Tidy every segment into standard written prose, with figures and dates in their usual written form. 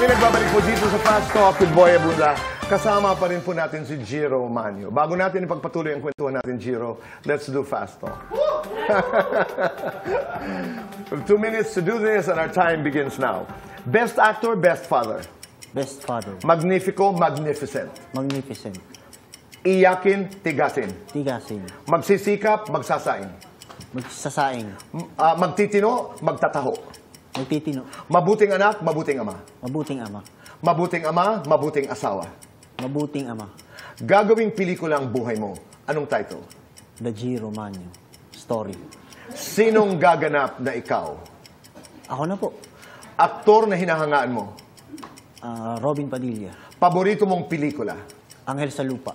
Kami nagbabalik po dito sa Fast Talk with Boy Abunda. Kasama pa rin po natin si Jiro Manyo. Bago natin ipagpatuloy ang kwentuhan natin, Jiro, let's do Fast Talk. 2 minutes to do this and our time begins now. Best actor, best father. Best father. Magnifico, magnificent. Magnificent. Iyakin, tigasin. Tigasin. Magsisikap, magsasaing. Magsasaing. Magtitino, magtataho. Magtitino. Mabuting anak, mabuting ama. Mabuting ama. Mabuting ama, mabuting asawa. Mabuting ama. Gagawing pelikula ang buhay mo. Anong title? The Jiro Manyo Story. Sinong gaganap na ikaw? Ako na po. Aktor na hinahangaan mo. Robin Padilla. Paborito mong pelikula. Anghel sa Lupa.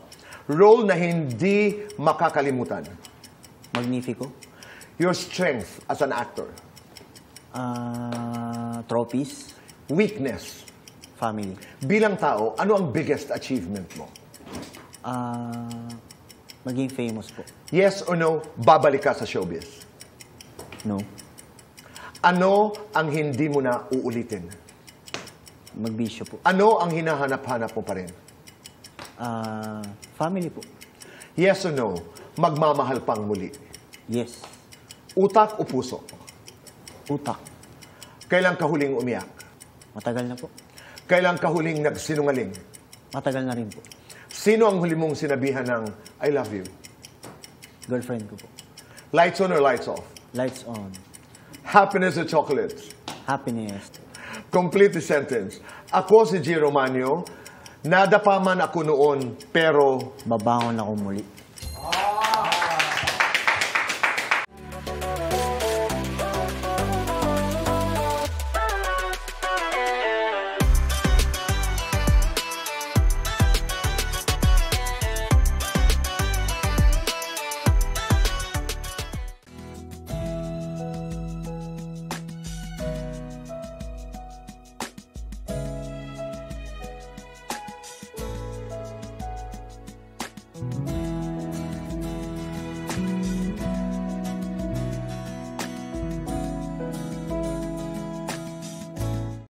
Role na hindi makakalimutan. Magnifico. Your strength as an actor. Trophies. Weakness. Family. Bilang tao, ano ang biggest achievement mo? Maging famous po. Yes or no, babalik ka sa showbiz? No. Ano ang hindi mo na uulitin? Magbisyo po. Ano ang hinahanap-hanap mo pa rin? Family po. Yes or no, magmamahal pang muli? Yes. Utak o puso? Utak. Kailan ka huling umiyak? Matagal na po. Kailan ka huling nagsinungaling? Matagal na rin po. Sino ang huli mong sinabihan ng I love you? Girlfriend ko po. Lights on or lights off? Lights on. Happiness or chocolates? Happiness. Complete the sentence. Ako si Jiro Manyo. Nadapa man ako noon, pero Babangon ako muli.